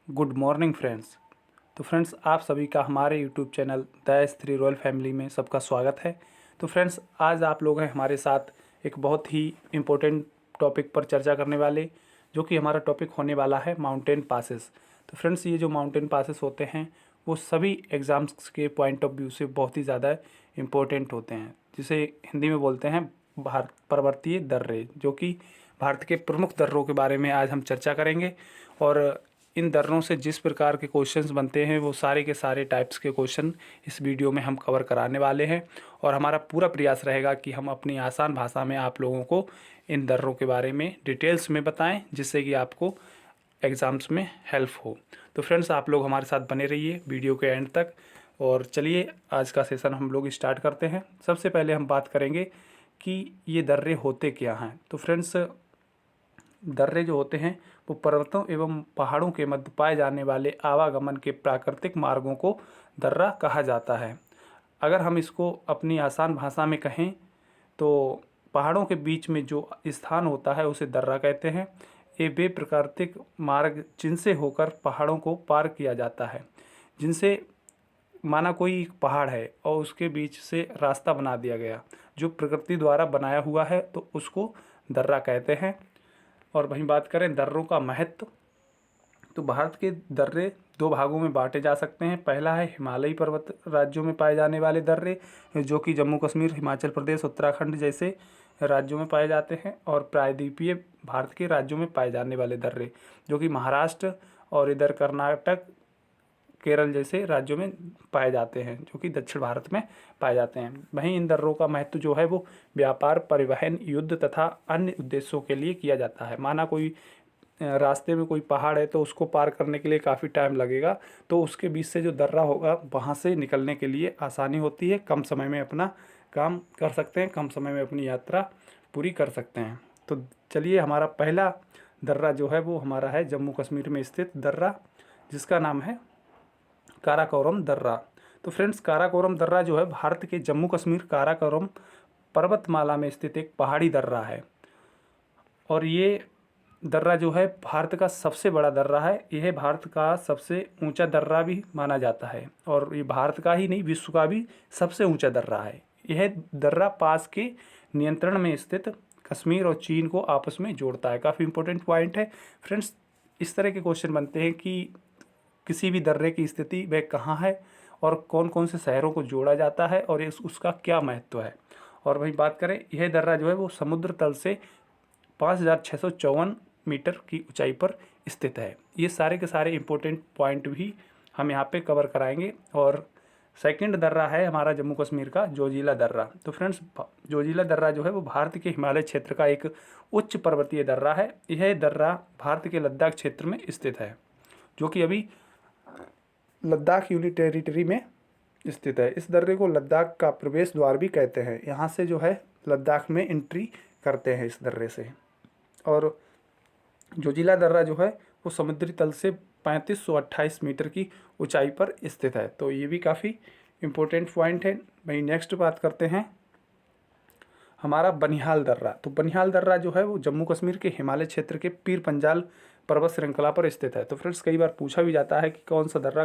Good morning friends. तो friends, आप सभी का हमारे YouTube channel the S3 royal family में सबका स्वागत है। तो फ्रेंड्स, आज आप लोग हैं हमारे साथ एक बहुत ही इम्पोर्टेंट टॉपिक पर चर्चा करने वाले, जो कि हमारा टॉपिक होने वाला है माउंटेन पासेस। तो फ्रेंड्स, ये जो माउंटेन पासेस होते हैं वो सभी एग्ज़ाम्स के पॉइंट ऑफ व्यू से बहुत ही ज़्यादा इम्पोर्टेंट होते हैं, जिसे हिंदी में बोलते हैं भारत पर्वतीय दर्रे, जो कि भारत के प्रमुख दर्रों के बारे में आज हम चर्चा करेंगे। और इन दर्रों से जिस प्रकार के क्वेश्चंस बनते हैं वो सारे के सारे टाइप्स के क्वेश्चन इस वीडियो में हम कवर कराने वाले हैं। और हमारा पूरा प्रयास रहेगा कि हम अपनी आसान भाषा में आप लोगों को इन दर्रों के बारे में डिटेल्स में बताएं, जिससे कि आपको एग्ज़ाम्स में हेल्प हो। तो फ्रेंड्स, आप लोग हमारे साथ बने रहिए वीडियो के एंड तक। और चलिए आज का सेशन हम लोग स्टार्ट करते हैं। सबसे पहले हम बात करेंगे कि ये दर्रे होते क्या हैं। तो फ्रेंड्स, दर्रे जो होते हैं वो पर्वतों एवं पहाड़ों के मध्य पाए जाने वाले आवागमन के प्राकृतिक मार्गों को दर्रा कहा जाता है। अगर हम इसको अपनी आसान भाषा में कहें तो पहाड़ों के बीच में जो स्थान होता है उसे दर्रा कहते हैं। ये वे प्राकृतिक मार्ग जिनसे होकर पहाड़ों को पार किया जाता है, जिनसे माना कोई एक पहाड़ है और उसके बीच से रास्ता बना दिया गया जो प्रकृति द्वारा बनाया हुआ है, तो उसको दर्रा कहते हैं। और वहीं बात करें दर्रों का महत्व, तो भारत के दर्रे दो भागों में बांटे जा सकते हैं। पहला है हिमालयी पर्वत राज्यों में पाए जाने वाले दर्रे, जो कि जम्मू कश्मीर, हिमाचल प्रदेश, उत्तराखंड जैसे राज्यों में पाए जाते हैं। और प्रायद्वीपीय भारत के राज्यों में पाए जाने वाले दर्रे, जो कि महाराष्ट्र और इधर कर्नाटक, केरल जैसे राज्यों में पाए जाते हैं, जो कि दक्षिण भारत में पाए जाते हैं। वहीं इन दर्रों का महत्व जो है वो व्यापार, परिवहन, युद्ध तथा अन्य उद्देश्यों के लिए किया जाता है। माना कोई रास्ते में कोई पहाड़ है तो उसको पार करने के लिए काफ़ी टाइम लगेगा, तो उसके बीच से जो दर्रा होगा वहाँ से निकलने के लिए आसानी होती है। कम समय में अपना काम कर सकते हैं, कम समय में अपनी यात्रा पूरी कर सकते हैं। तो चलिए, हमारा पहला दर्रा जो है वो हमारा है जम्मू कश्मीर में स्थित दर्रा, जिसका नाम है काराकोरम दर्रा। तो फ्रेंड्स, काराकोरम दर्रा जो है भारत के जम्मू कश्मीर काराकोरम पर्वतमाला में स्थित एक पहाड़ी दर्रा है। और ये दर्रा जो है भारत का सबसे बड़ा दर्रा है। यह भारत का सबसे ऊंचा दर्रा भी माना जाता है, और ये भारत का ही नहीं विश्व का भी सबसे ऊंचा दर्रा है। यह दर्रा पास के नियंत्रण में स्थित कश्मीर और चीन को आपस में जोड़ता है। काफ़ी इंपॉर्टेंट पॉइंट है फ्रेंड्स। इस तरह के क्वेश्चन बनते हैं कि किसी भी दर्रे की स्थिति वह कहाँ है और कौन कौन से शहरों को जोड़ा जाता है और उसका क्या महत्व है। और वहीं बात करें, यह दर्रा जो है वो समुद्र तल से 5,654 मीटर की ऊंचाई पर स्थित है। ये सारे के सारे इम्पोर्टेंट पॉइंट भी हम यहाँ पे कवर कराएंगे। और सेकंड दर्रा है हमारा जम्मू कश्मीर का जोजिला दर्रा। तो फ्रेंड्स, जोजिला दर्रा जो है वो भारत के हिमालय क्षेत्र का एक उच्च पर्वतीय दर्रा है। यह दर्रा भारत के लद्दाख क्षेत्र में स्थित है, जो कि अभी लद्दाख यूनिट टेरिटरी में स्थित है। इस दर्रे को लद्दाख का प्रवेश द्वार भी कहते हैं। यहाँ से जो है लद्दाख में एंट्री करते हैं इस दर्रे से। और जोजिला दर्रा जो है वो समुद्री तल से 3528 मीटर की ऊंचाई पर स्थित है। तो ये भी काफ़ी इम्पोर्टेंट पॉइंट है। वहीं नेक्स्ट बात करते हैं हमारा बनिहाल दर्रा। तो बनिहाल दर्रा जो है वो जम्मू कश्मीर के हिमालय क्षेत्र के पीर पंजाल पर्वत श्रृंखला पर स्थित है। तो फ्रेंड्स, कई बार पूछा भी जाता है कि कौन सा दर्रा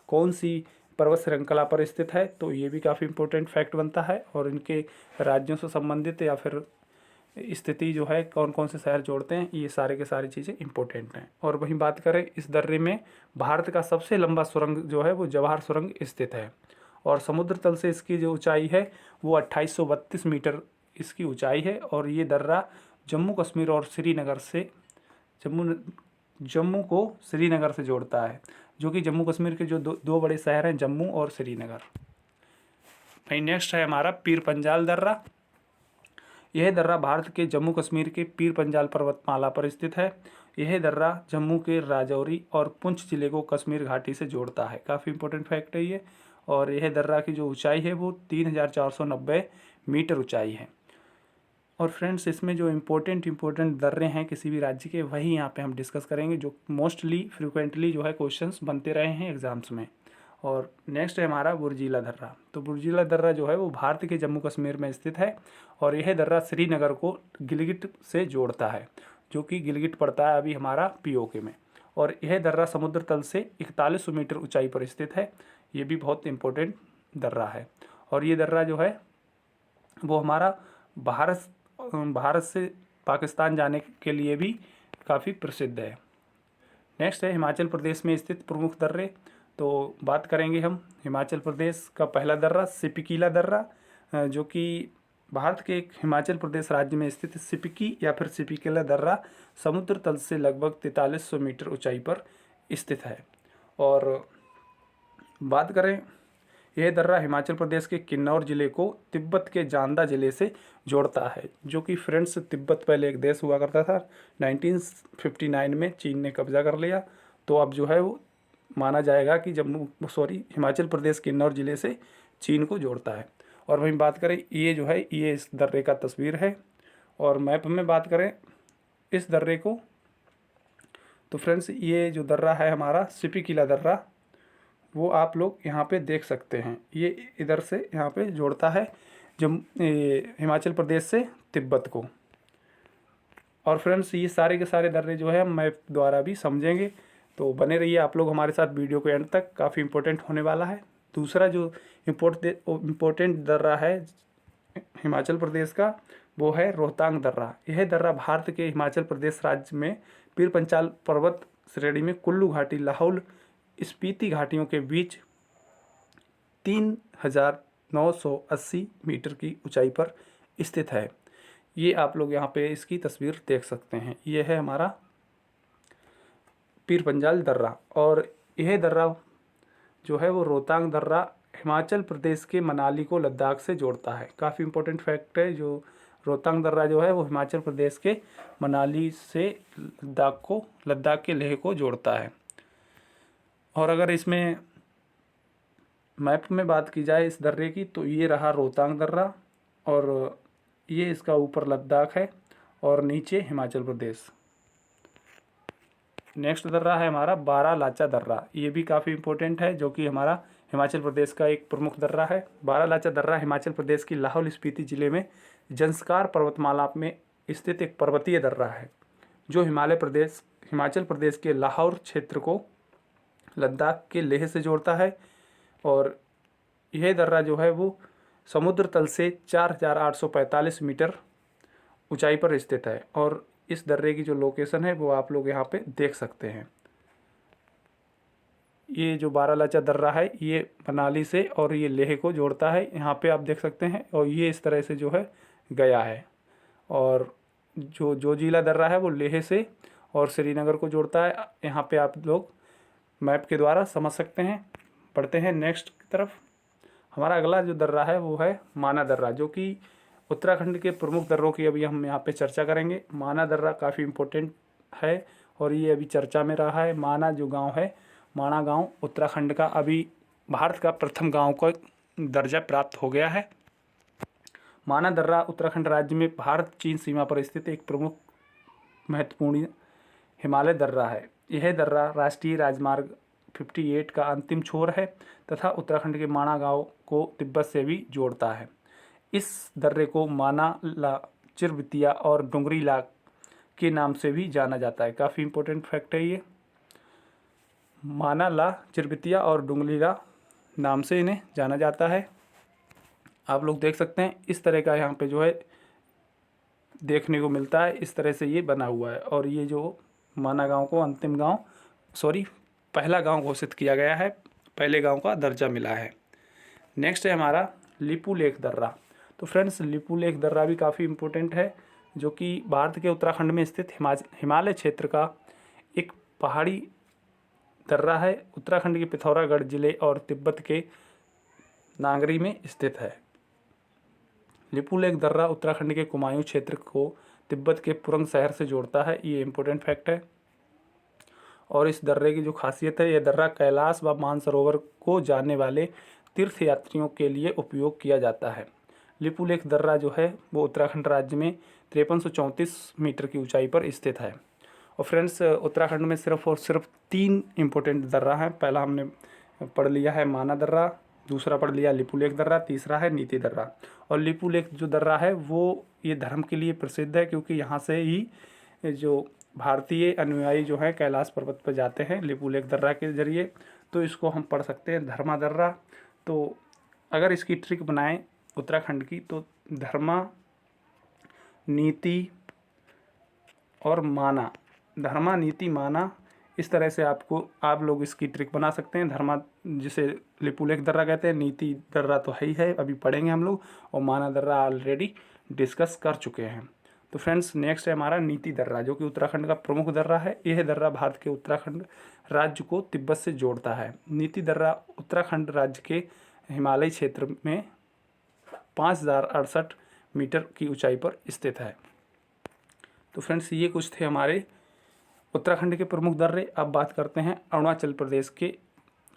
कौन सी पर्वत श्रृंखला पर स्थित है, तो ये भी काफ़ी इंपॉर्टेंट फैक्ट बनता है। और इनके राज्यों से संबंधित या फिर स्थिति जो है कौन कौन से शहर जोड़ते हैं, ये सारे के सारी चीज़ें इंपॉर्टेंट हैं। और वहीं बात करें, इस दर्रे में भारत का सबसे लंबा सुरंग जो है वो जवाहर सुरंग स्थित है। और समुद्र तल से इसकी जो ऊंचाई है वो 2832 मीटर इसकी ऊंचाई है। और ये दर्रा जम्मू कश्मीर और श्रीनगर से जम्मू को श्रीनगर से जोड़ता है, जो कि जम्मू कश्मीर के जो दो बड़े शहर हैं, जम्मू और श्रीनगर। वहीं नेक्स्ट है हमारा पीर पंजाल दर्रा। यह दर्रा भारत के जम्मू कश्मीर के पीर पंजाल पर्वतमाला पर स्थित है। यह दर्रा जम्मू के राजौरी और पुंछ जिले को कश्मीर घाटी से जोड़ता है। काफ़ी इंपॉर्टेंट फैक्ट है ये। और यह दर्रा की जो ऊंचाई है वो 3,490 मीटर ऊंचाई है। और फ्रेंड्स, इसमें जो इम्पोर्टेंट दर्रे हैं किसी भी राज्य के, वही यहाँ पे हम डिस्कस करेंगे, जो मोस्टली फ्रिक्वेंटली जो है क्वेश्चंस बनते रहे हैं एग्जाम्स में। और नेक्स्ट है हमारा बुर्जिला दर्रा। तो बुर्जिला दर्रा जो है वो भारत के जम्मू कश्मीर में स्थित है। और यह दर्रा श्रीनगर को गिलगिट से जोड़ता है, जो कि गिलगिट पड़ता है अभी हमारा POK में। और यह दर्रा समुद्र तल से 4100 मीटर ऊंचाई पर स्थित है। ये भी बहुत इम्पोर्टेंट दर्रा है। और ये दर्रा जो है वो हमारा भारत से पाकिस्तान जाने के लिए भी काफ़ी प्रसिद्ध है। नेक्स्ट है हिमाचल प्रदेश में स्थित प्रमुख दर्रे। तो बात करेंगे हम हिमाचल प्रदेश का पहला दर्रा सिपिकीला दर्रा, जो कि भारत के एक हिमाचल प्रदेश राज्य में स्थित सिपिकी या फिर सिपिकीला दर्रा समुद्र तल से लगभग 4300 मीटर ऊंचाई पर स्थित है। और बात करें, यह दर्रा हिमाचल प्रदेश के किन्नौर ज़िले को तिब्बत के जांदा ज़िले से जोड़ता है, जो कि फ्रेंड्स तिब्बत पहले एक देश हुआ करता था। 1959 में चीन ने कब्जा कर लिया, तो अब जो है वो माना जाएगा कि हिमाचल प्रदेश किन्नौर ज़िले से चीन को जोड़ता है। और वहीं बात करें, ये जो है ये इस दर्रे का तस्वीर है। और मैप में बात करें इस दर्रे को, तो फ्रेंड्स ये जो दर्रा है हमारा सिपिकीला दर्रा, वो आप लोग यहाँ पे देख सकते हैं। ये इधर से यहाँ पे जोड़ता है हिमाचल प्रदेश से तिब्बत को। और फ्रेंड्स ये सारे के सारे दर्रे जो है हम मैप द्वारा भी समझेंगे, तो बने रहिए आप लोग हमारे साथ वीडियो के एंड तक, काफ़ी इंपॉर्टेंट होने वाला है। दूसरा जो इम्पोर्टेंट दर्रा है हिमाचल प्रदेश का, वो है रोहतांग दर्रा। यह दर्रा भारत के हिमाचल प्रदेश राज्य में पीर पंचाल पर्वत श्रेणी में कुल्लू घाटी, लाहौल स्पीति घाटियों के बीच 3980 मीटर की ऊंचाई पर स्थित है। ये आप लोग यहाँ पे इसकी तस्वीर देख सकते हैं। ये है हमारा पीर पंजाल दर्रा। और यह दर्रा जो है वो रोहतांग दर्रा हिमाचल प्रदेश के मनाली को लद्दाख से जोड़ता है। काफ़ी इंपॉर्टेंट फैक्ट है, जो रोहतांग दर्रा जो है वो हिमाचल प्रदेश के मनाली से लद्दाख के लेह को जोड़ता है। और अगर इसमें मैप में बात की जाए इस दर्रे की, तो ये रहा रोहतांग दर्रा, और ये इसका ऊपर लद्दाख है और नीचे हिमाचल प्रदेश। नेक्स्ट दर्रा है हमारा बारालाचा दर्रा। ये भी काफ़ी इम्पोर्टेंट है, जो कि हमारा हिमाचल प्रदेश का एक प्रमुख दर्रा है। बारालाचा दर्रा हिमाचल प्रदेश की लाहौल स्पीति जिले में जंस्कार पर्वतमाला में स्थित एक पर्वतीय दर्रा है, जो हिमाचल प्रदेश के लाहौर क्षेत्र को लद्दाख के लेह से जोड़ता है। और यह दर्रा जो है वो समुद्र तल से 4845 मीटर ऊंचाई पर स्थित है। और इस दर्रे की जो लोकेशन है वो आप लोग यहाँ पे देख सकते हैं। ये जो बारालाचा दर्रा है ये मनाली से और ये लेह को जोड़ता है, यहाँ पे आप देख सकते हैं। और ये इस तरह से जो है गया है। और जो जोजिला दर्रा है वो लेह से और श्रीनगर को जोड़ता है। यहाँ पे आप लोग मैप के द्वारा समझ सकते हैं। पढ़ते हैं नेक्स्ट की तरफ। हमारा अगला जो दर्रा है वो है माना दर्रा, जो कि उत्तराखंड के प्रमुख दर्रों की अभी हम यहाँ पे चर्चा करेंगे। माना दर्रा काफ़ी इम्पोर्टेंट है और ये अभी चर्चा में रहा है। माना जो गांव है, माना गांव उत्तराखंड का अभी भारत का प्रथम गांव का दर्जा प्राप्त हो गया है। माना दर्रा उत्तराखंड राज्य में भारत चीन सीमा पर स्थित एक प्रमुख महत्वपूर्ण हिमालय दर्रा है। यह दर्रा राष्ट्रीय राजमार्ग 58 का अंतिम छोर है तथा उत्तराखंड के माना गांव को तिब्बत से भी जोड़ता है। इस दर्रे को माना ला, चिरबितिया और डुंगरी ला के नाम से भी जाना जाता है। काफ़ी इंपॉर्टेंट फैक्ट है ये। माना ला, चिरबितिया और डुंगरी ला नाम से इन्हें जाना जाता है। आप लोग देख सकते हैं इस तरह का यहाँ पे जो है देखने को मिलता है। इस तरह से ये बना हुआ है। और ये जो माना गांव को पहला गांव घोषित किया गया है, पहले गांव का दर्जा मिला है। नेक्स्ट है हमारा लिपुलेख दर्रा। तो फ्रेंड्स लिपुलेख दर्रा भी काफ़ी इम्पोर्टेंट है, जो कि भारत के उत्तराखंड में स्थित हिमालय क्षेत्र का एक पहाड़ी दर्रा है। उत्तराखंड के पिथौरागढ़ जिले और तिब्बत के नागरी में स्थित है। लिपुलेख दर्रा उत्तराखंड के कुमायूं क्षेत्र को तिब्बत के पुरंग शहर से जोड़ता है। ये इम्पोर्टेंट फैक्ट है। और इस दर्रे की जो खासियत है, यह दर्रा कैलाश व मानसरोवर को जानने वाले तीर्थ यात्रियों के लिए उपयोग किया जाता है। लिपुलेख दर्रा जो है वो उत्तराखंड राज्य में 5334 मीटर की ऊंचाई पर स्थित है। और फ्रेंड्स उत्तराखंड में सिर्फ और सिर्फ 3 इम्पोर्टेंट दर्रा हैं। पहला हमने पढ़ लिया है माना दर्रा, दूसरा पढ़ लिया लिपुलेख दर्रा, तीसरा है नीति दर्रा। और लिपुलेख जो दर्रा है वो ये धर्म के लिए प्रसिद्ध है, क्योंकि यहाँ से ही जो भारतीय अनुयायी जो है कैलाश पर्वत पर जाते हैं लिपुलेख दर्रा के जरिए, तो इसको हम पढ़ सकते हैं धर्मा दर्रा। तो अगर इसकी ट्रिक बनाएं उत्तराखंड की, तो धर्मा, नीति और माना, धर्मा, नीति, माना, इस तरह से आप लोग इसकी ट्रिक बना सकते हैं। धर्मा जिसे लिपुलेख दर्रा कहते हैं, नीति दर्रा तो है ही है, अभी पढ़ेंगे हम लोग, और माना दर्रा ऑलरेडी डिस्कस कर चुके हैं। तो फ्रेंड्स नेक्स्ट है हमारा नीति दर्रा, जो कि उत्तराखंड का प्रमुख दर्रा है। यह दर्रा भारत के उत्तराखंड राज्य को तिब्बत से जोड़ता है। नीति दर्रा उत्तराखंड राज्य के हिमालय क्षेत्र में 5068 मीटर की ऊंचाई पर स्थित है। तो फ्रेंड्स ये कुछ थे हमारे उत्तराखंड के प्रमुख दर्रे। अब बात करते हैं अरुणाचल प्रदेश के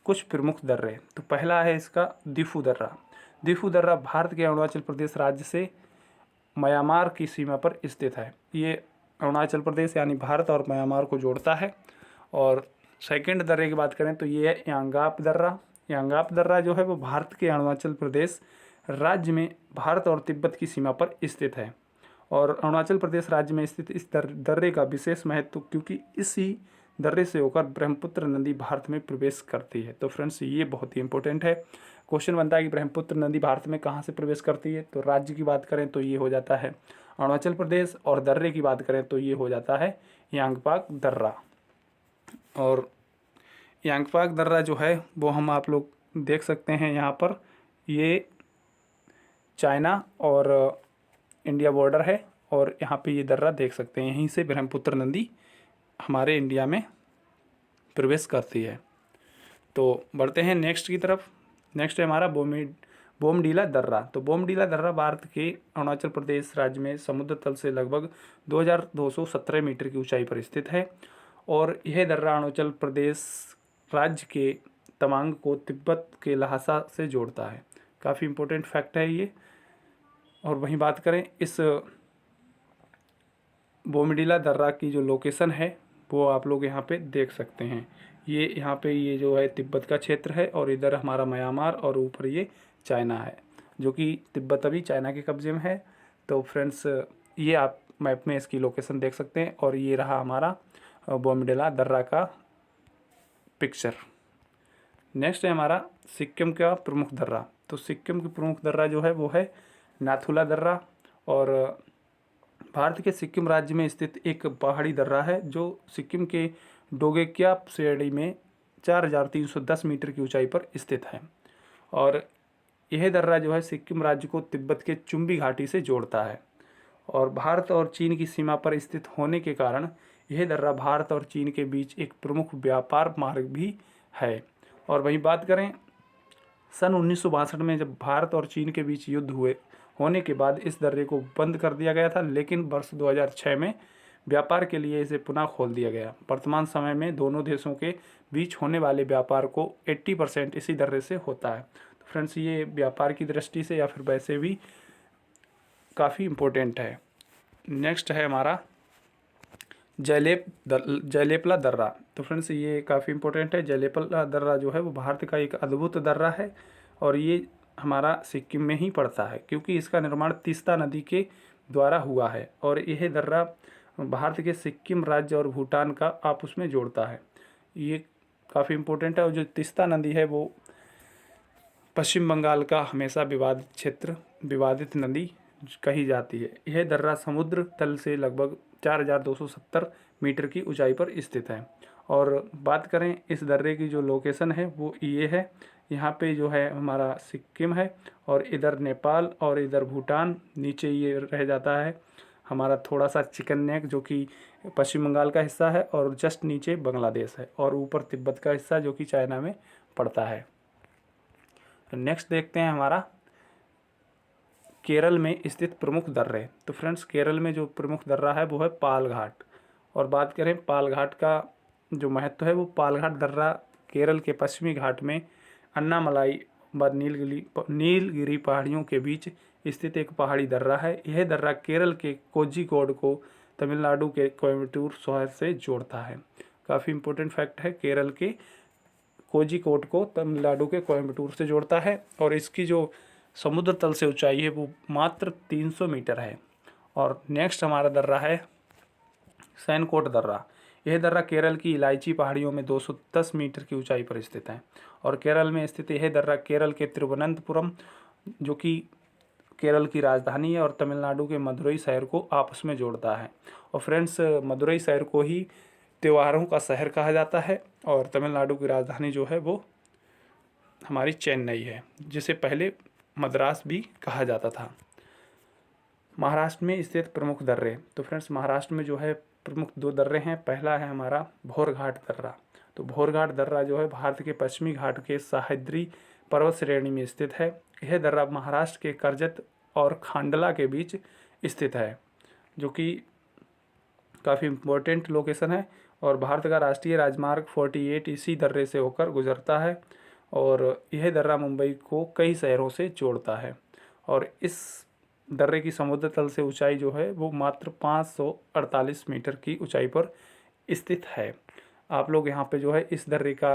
कुछ प्रमुख दर्रे। तो पहला है इसका दिफू दर्रा। दिफू दर्रा भारत के अरुणाचल प्रदेश राज्य से म्यांमार की सीमा पर स्थित है। ये अरुणाचल प्रदेश यानी भारत और म्यांमार को जोड़ता है। और सेकंड दर्रे की बात करें तो ये है यांगाप दर्रा। यांगाप दर्रा जो है वो भारत के अरुणाचल प्रदेश राज्य में भारत और तिब्बत की सीमा पर स्थित है। और अरुणाचल प्रदेश राज्य में स्थित इस दर्रे का विशेष महत्व क्योंकि इसी दर्रे से होकर ब्रह्मपुत्र नदी भारत में प्रवेश करती है। तो फ्रेंड्स ये बहुत ही इंपॉर्टेंट है। क्वेश्चन बनता है कि ब्रह्मपुत्र नदी भारत में कहाँ से प्रवेश करती है। तो राज्य की बात करें तो ये हो जाता है अरुणाचल प्रदेश, और दर्रे की बात करें तो ये हो जाता है यांगपाक दर्रा। और यांगपाक दर्रा जो है वो हम आप लोग देख सकते हैं यहाँ पर, ये चाइना और इंडिया बॉर्डर है, और यहाँ पे ये दर्रा देख सकते हैं, यहीं से ब्रह्मपुत्र नदी हमारे इंडिया में प्रवेश करती है। तो बढ़ते हैं नेक्स्ट की तरफ। नेक्स्ट है हमारा बोमडीला दर्रा। तो बोमडीला दर्रा भारत के अरुणाचल प्रदेश राज्य में समुद्र तल से लगभग 2217 मीटर की ऊंचाई पर स्थित है। और यह दर्रा अरुणाचल प्रदेश राज्य के तवांग को तिब्बत के लहासा से जोड़ता है। काफ़ी इम्पोर्टेंट फैक्ट है ये। और वहीं बात करें इस बोमडीला दर्रा की जो लोकेशन है वो आप लोग यहाँ पे देख सकते हैं। ये यहाँ पे ये जो है तिब्बत का क्षेत्र है, और इधर हमारा म्यांमार, और ऊपर ये चाइना है, जो कि तिब्बत अभी चाइना के कब्जे में है। तो फ्रेंड्स ये आप मैप में इसकी लोकेशन देख सकते हैं। और ये रहा हमारा बोमडीला दर्रा का पिक्चर। नेक्स्ट है हमारा सिक्किम का प्रमुख दर्रा। तो सिक्किम की प्रमुख दर्रा जो है वो है नाथुला दर्रा, और भारत के सिक्किम राज्य में स्थित एक पहाड़ी दर्रा है जो सिक्किम के डोगेक्या श्रेणी में 4310 मीटर की ऊंचाई पर स्थित है। और यह दर्रा जो है सिक्किम राज्य को तिब्बत के चुम्बी घाटी से जोड़ता है। और भारत और चीन की सीमा पर स्थित होने के कारण यह दर्रा भारत और चीन के बीच एक प्रमुख व्यापार मार्ग भी है। और वहीं बात करें सन 1962 में जब भारत और चीन के बीच युद्ध होने के बाद इस दर्रे को बंद कर दिया गया था, लेकिन वर्ष 2006 में व्यापार के लिए इसे पुनः खोल दिया गया। वर्तमान समय में दोनों देशों के बीच होने वाले व्यापार को 80% इसी दर्रे से होता है। तो फ्रेंड्स ये व्यापार की दृष्टि से या फिर वैसे भी काफ़ी इम्पोर्टेंट है। नेक्स्ट है हमारा जयलेपला दर्रा। तो फ्रेंड्स ये काफ़ी इम्पोर्टेंट है। जयलेपला दर्रा जो है वो भारत का एक अद्भुत दर्रा है, और ये हमारा सिक्किम में ही पड़ता है क्योंकि इसका निर्माण तीस्ता नदी के द्वारा हुआ है। और यह दर्रा भारत के सिक्किम राज्य और भूटान का आपस में जोड़ता है। ये काफ़ी इम्पोर्टेंट है। और जो तीस्ता नदी है वो पश्चिम बंगाल का हमेशा विवादित नदी कही जाती है। यह दर्रा समुद्र तल से लगभग 4270 मीटर की ऊंचाई पर स्थित है। और बात करें इस दर्रे की जो लोकेशन है वो ये है, यहाँ पे जो है हमारा सिक्किम है, और इधर नेपाल, और इधर भूटान, नीचे ये रह जाता है हमारा थोड़ा सा चिकन नेक जो कि पश्चिम बंगाल का हिस्सा है, और जस्ट नीचे बांग्लादेश है, और ऊपर तिब्बत का हिस्सा जो कि चाइना में पड़ता है। नेक्स्ट देखते हैं हमारा केरल में स्थित प्रमुख दर्रे। तो फ्रेंड्स केरल में जो प्रमुख दर्रा है वो है पाल घाट। और बात करें पाल घाट का जो महत्व है, वो पाल घाट दर्रा केरल के पश्चिमी घाट में अन्नामलाई व नीलगिरी पहाड़ियों के बीच स्थित एक पहाड़ी दर्रा है। यह दर्रा केरल के कोझिकोड को तमिलनाडु के कोयम्बटूर शहर से जोड़ता है। काफ़ी इम्पोर्टेंट फैक्ट है, केरल के कोझिकोड को तमिलनाडु के कोयम्बटूर से जोड़ता है। और इसकी जो समुद्र तल से ऊंचाई है वो मात्र 300 मीटर है। और नेक्स्ट हमारा दर्रा है सैनकोट दर्रा। यह दर्रा केरल की इलायची पहाड़ियों में 210 मीटर की ऊंचाई पर स्थित है। और केरल में स्थित यह दर्रा केरल के तिरुवनंतपुरम, जो कि केरल की राजधानी है, और तमिलनाडु के मदुरई शहर को आपस में जोड़ता है। और फ्रेंड्स, मदुरई शहर को ही त्योहारों का शहर कहा जाता है। और तमिलनाडु की राजधानी जो है वो हमारी चेन्नई है, जिसे पहले मद्रास भी कहा जाता था। महाराष्ट्र में स्थित प्रमुख दर्रे। तो फ्रेंड्स, महाराष्ट्र में जो है प्रमुख 2 दर्रे हैं। पहला है हमारा भोरघाट दर्रा। तो भोरघाट दर्रा जो है भारत के पश्चिमी घाट के सह्याद्री पर्वत श्रेणी में स्थित है। यह दर्रा महाराष्ट्र के कर्जत और खांडला के बीच स्थित है, जो कि काफ़ी इम्पोर्टेंट लोकेशन है। और भारत का राष्ट्रीय राजमार्ग 48 इसी दर्रे से होकर गुजरता है। और यह दर्रा मुंबई को कई शहरों से जोड़ता है। और इस दर्रे की समुद्र तल से ऊंचाई जो है वो मात्र 548 मीटर की ऊंचाई पर स्थित है। आप लोग यहाँ पे जो है इस दर्रे का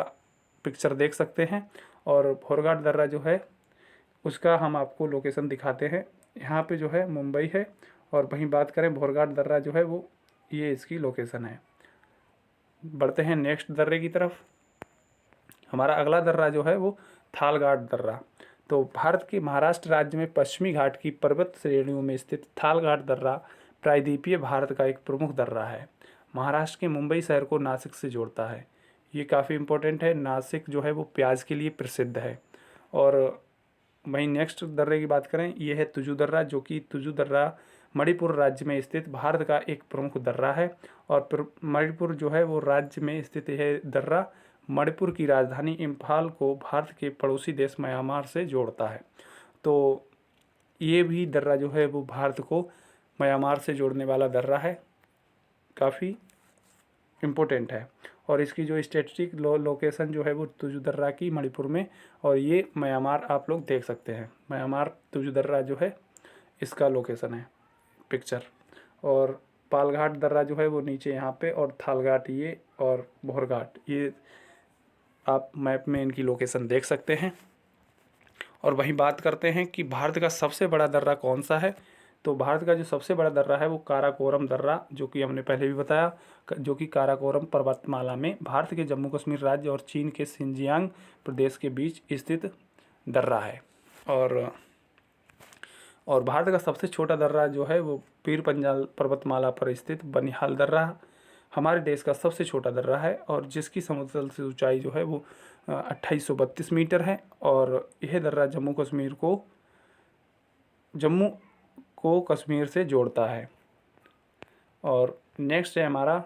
पिक्चर देख सकते हैं। और भोरघाट दर्रा जो है उसका हम आपको लोकेशन दिखाते हैं। यहाँ पे जो है मुंबई है, और वहीं बात करें भोरघाट दर्रा जो है वो ये इसकी लोकेशन है। बढ़ते हैं नेक्स्ट दर्रे की तरफ। हमारा अगला दर्रा जो है वो थालघाट दर्रा। तो भारत के महाराष्ट्र राज्य में पश्चिमी घाट की पर्वत श्रेणियों में स्थित थालघाट दर्रा प्रायद्वीपीय भारत का एक प्रमुख दर्रा है। महाराष्ट्र के मुंबई शहर को नासिक से जोड़ता है। ये काफ़ी इम्पोर्टेंट है। नासिक जो है वो प्याज के लिए प्रसिद्ध है। और वहीं नेक्स्ट दर्रे की बात करें, ये है तुजू दर्रा, जो कि तुजू दर्रा मणिपुर राज्य में स्थित भारत का एक प्रमुख दर्रा है। और मणिपुर जो है वो राज्य में स्थित यह दर्रा मणिपुर की राजधानी इम्फाल को भारत के पड़ोसी देश म्यांमार से जोड़ता है। तो ये भी दर्रा जो है वो भारत को म्यांमार से जोड़ने वाला दर्रा है, काफ़ी इम्पोर्टेंट है। और इसकी जो स्टैटिस्टिक लोकेशन जो है वो तुजू दर्रा की मणिपुर में, और ये म्यांमार आप लोग देख सकते हैं। म्यांमार तुजू दर्रा जो है इसका लोकेशन है पिक्चर। और पालघाट दर्रा जो है वो नीचे यहाँ पे, और थालघाट ये, और भोरघाट ये आप मैप में इनकी लोकेशन देख सकते हैं। और वहीं बात करते हैं कि भारत का सबसे बड़ा दर्रा कौन सा है। तो भारत का जो सबसे बड़ा दर्रा है वो काराकोरम दर्रा, जो कि हमने पहले भी बताया, जो कि काराकोरम पर्वतमाला में भारत के जम्मू कश्मीर राज्य और चीन के शिनजियांग प्रदेश के बीच स्थित दर्रा है। और भारत का सबसे छोटा दर्रा जो है वो पीर पंजाल पर्वतमाला पर स्थित बनिहाल दर्रा हमारे देश का सबसे छोटा दर्रा है, और जिसकी समुद्र तल से ऊंचाई जो है वो 2832 मीटर है। और यह दर्रा जम्मू को कश्मीर से जोड़ता है। और नेक्स्ट है हमारा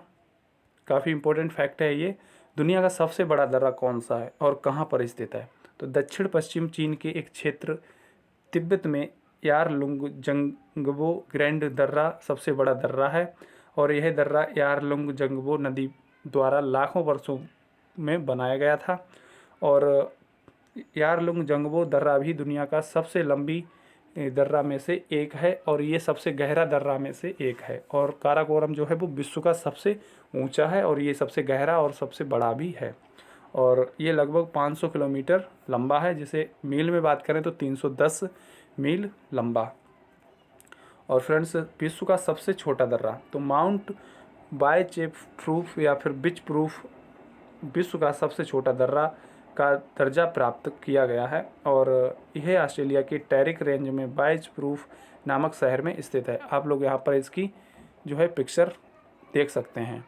काफ़ी इम्पोर्टेंट फैक्ट है ये, दुनिया का सबसे बड़ा दर्रा कौन सा है और कहाँ पर स्थित है। तो दक्षिण पश्चिम चीन के एक क्षेत्र तिब्बत में यारलुंगजंगबो ग्रैंड दर्रा सबसे बड़ा दर्रा है। और यह दर्रा यारलुंगजंगबो नदी द्वारा लाखों वर्षों में बनाया गया था। और यारलुंगजंगबो दर्रा भी दुनिया का सबसे लंबी दर्रा में से एक है, और ये सबसे गहरा दर्रा में से एक है। और काराकोरम जो है वो विश्व का सबसे ऊंचा है, और ये सबसे गहरा और सबसे बड़ा भी है। और ये लगभग 500 किलोमीटर लंबा है, जिसे मील में बात करें तो 310 मील लंबा। और फ्रेंड्स, विश्व का सबसे छोटा दर्रा, तो माउंट बायचेफ प्रूफ या फिर बिच प्रूफ विश्व का सबसे छोटा दर्रा का दर्जा प्राप्त किया गया है। और यह ऑस्ट्रेलिया के टैरिक रेंज में बायच प्रूफ नामक शहर में स्थित है। आप लोग यहाँ पर इसकी जो है पिक्चर देख सकते हैं।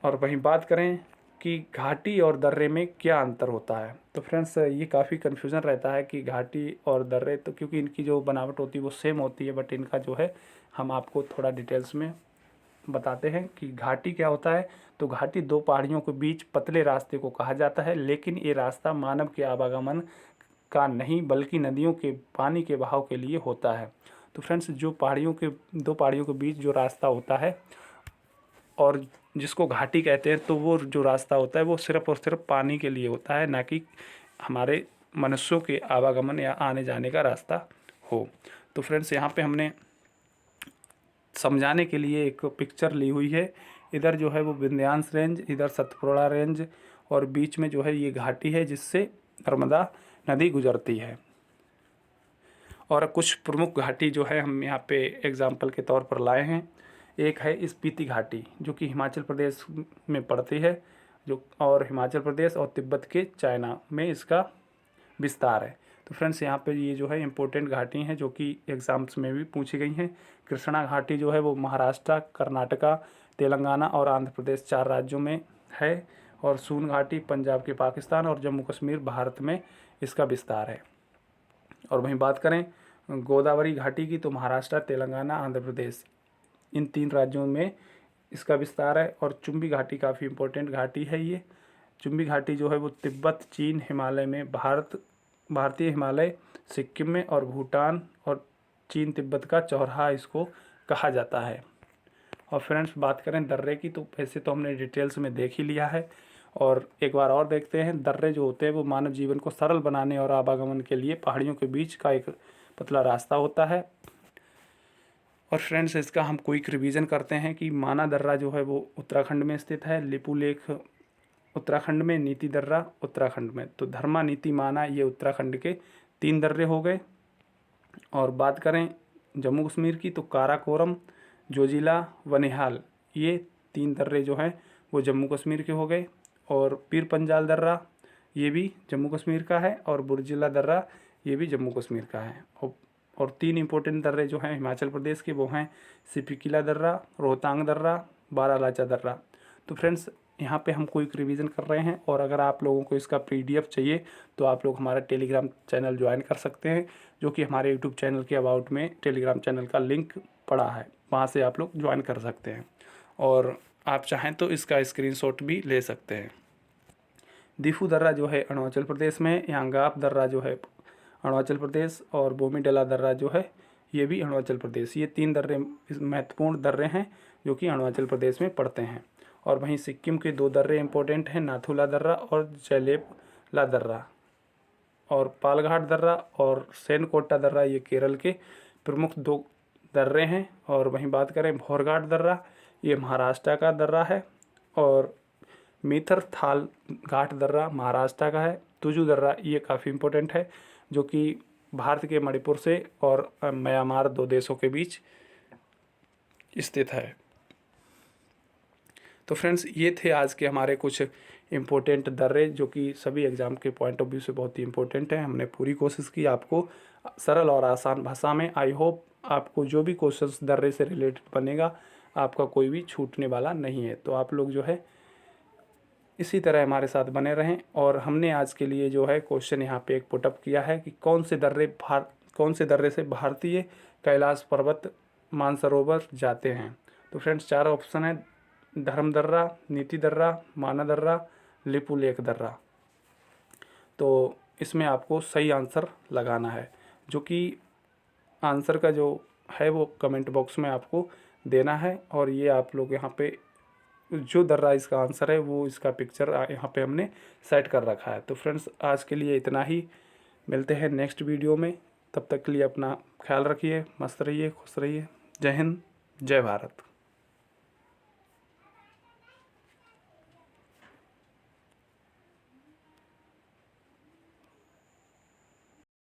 और वहीं बात करें कि घाटी और दर्रे में क्या अंतर होता है, तो फ्रेंड्स ये काफ़ी कन्फ्यूज़न रहता है कि घाटी और दर्रे, तो क्योंकि इनकी जो बनावट होती है वो सेम होती है, बट इनका जो है हम आपको थोड़ा डिटेल्स में बताते हैं कि घाटी क्या होता है। तो घाटी 2 पहाड़ियों के बीच पतले रास्ते को कहा जाता है, लेकिन ये रास्ता मानव के आवागमन का नहीं बल्कि नदियों के पानी के बहाव के लिए होता है। तो फ्रेंड्स, जो 2 पहाड़ियों के बीच जो रास्ता होता है और जिसको घाटी कहते हैं, तो वो जो रास्ता होता है वो सिर्फ़ और सिर्फ पानी के लिए होता है, ना कि हमारे मनुष्यों के आवागमन या आने जाने का रास्ता हो। तो फ्रेंड्स, यहाँ पे हमने समझाने के लिए एक पिक्चर ली हुई है। इधर जो है वो विंध्यांश रेंज, इधर सतपुड़ा रेंज, और बीच में जो है ये घाटी है जिससे नर्मदा नदी गुजरती है। और कुछ प्रमुख घाटी जो है हम यहाँ पे एग्जाम्पल के तौर पर लाए हैं। एक है स्पीति घाटी जो कि हिमाचल प्रदेश में पड़ती है, जो और हिमाचल प्रदेश और तिब्बत के चाइना में इसका विस्तार है। तो फ्रेंड्स यहाँ पे ये जो है इम्पोर्टेंट घाटी हैं जो कि एग्ज़ाम्स में भी पूछी गई हैं। कृष्णा घाटी जो है वो महाराष्ट्र, कर्नाटका, तेलंगाना और आंध्र प्रदेश 4 राज्यों में है। और सून घाटी पंजाब के पाकिस्तान और जम्मू कश्मीर भारत में इसका विस्तार है। और वहीं बात करें गोदावरी घाटी की तो महाराष्ट्र, तेलंगाना, आंध्र प्रदेश इन 3 राज्यों में इसका विस्तार है। और चुंबी घाटी काफ़ी इम्पोर्टेंट घाटी है। ये चुंबी घाटी जो है वो तिब्बत, चीन, हिमालय में भारतीय हिमालय, सिक्किम में और भूटान और चीन तिब्बत का चौराहा इसको कहा जाता है। और फ्रेंड्स बात करें दर्रे की तो वैसे तो हमने डिटेल्स में देख ही लिया है, और एक बार और देखते हैं। दर्रे जो होते हैं वो मानव जीवन को सरल बनाने और आवागमन के लिए पहाड़ियों के बीच का एक पतला रास्ता होता है। और फ्रेंड्स इसका हम क्विक रिवीजन करते हैं कि माना दर्रा जो है वो उत्तराखंड में स्थित है, लिपू लेख उत्तराखंड में, नीति दर्रा उत्तराखंड में। तो धर्मा, नीति, माना ये उत्तराखंड के 3 दर्रे हो गए। और बात करें जम्मू कश्मीर की तो काराकोरम, जोजिला, वनिहाल ये 3 दर्रे जो हैं वो जम्मू कश्मीर के हो गए। और पीर पंजाल दर्रा ये भी जम्मू कश्मीर का है, और बुर्जिला दर्रा ये भी जम्मू कश्मीर का है। और 3 इंपॉर्टेंट दर्रे जो हैं हिमाचल प्रदेश के वो हैं सिपिकिला दर्रा, रोहतांग दर्रा, बारालाचा दर्रा। तो फ्रेंड्स यहाँ पे हम क्विक रिवीजन कर रहे हैं। और अगर आप लोगों को इसका PDF चाहिए तो आप लोग हमारा टेलीग्राम चैनल ज्वाइन कर सकते हैं, जो कि हमारे यूट्यूब चैनल के अबाउट में टेलीग्राम चैनल का लिंक पड़ा है, वहाँ से आप लोग ज्वाइन कर सकते हैं। और आप चाहें तो इसका स्क्रीनशॉट भी ले सकते हैं। दीफू दर्रा जो है अरुणाचल प्रदेश में, यांगाप दर्रा जो है अरुणाचल प्रदेश, और बोमीडला दर्रा जो है ये भी अरुणाचल प्रदेश। ये 3 दर्रे महत्वपूर्ण दर्रे हैं जो कि अरुणाचल प्रदेश में पड़ते हैं। और वहीं सिक्किम के 2 दर्रे इंपॉर्टेंट हैं, नाथुला दर्रा और जलेबला दर्रा। और पालघाट दर्रा और सेनकोटा दर्रा ये केरल के प्रमुख 2 दर्रे हैं। और वहीं बात करें भौरघाट दर्रा ये महाराष्ट्र का दर्रा है। और मीथरथाल घाट दर्रा महाराष्ट्र का है। तुजू दर्रा ये काफ़ी इम्पोर्टेंट है जो कि भारत के मणिपुर से और म्यांमार 2 देशों के बीच स्थित है। तो फ्रेंड्स ये थे आज के हमारे कुछ इम्पोर्टेंट दर्रे जो कि सभी एग्ज़ाम के पॉइंट ऑफ व्यू से बहुत ही इम्पोर्टेंट है। हमने पूरी कोशिश की आपको सरल और आसान भाषा में। आई होप आपको जो भी क्वेश्चंस दर्रे से रिलेटेड बनेगा आपका कोई भी छूटने वाला नहीं है। तो आप लोग जो है इसी तरह हमारे साथ बने रहें। और हमने आज के लिए जो है क्वेश्चन यहाँ पे एक पुटअप किया है कि कौन से दर्रे से भारतीय कैलाश पर्वत मानसरोवर जाते हैं। तो फ्रेंड्स 4 ऑप्शन है, धर्म दर्रा, नीति दर्रा, माना दर्रा, लिपू लेख दर्रा। तो इसमें आपको सही आंसर लगाना है, जो कि आंसर का जो है वो कमेंट बॉक्स में आपको देना है। और ये आप लोग यहाँ पे जो दर्रा इसका आंसर है वो इसका पिक्चर यहाँ पे हमने सेट कर रखा है। तो फ्रेंड्स आज के लिए इतना ही, मिलते हैं नेक्स्ट वीडियो में। तब तक के लिए अपना ख्याल रखिए, मस्त रहिए, खुश रहिए। जय हिंद, जय भारत।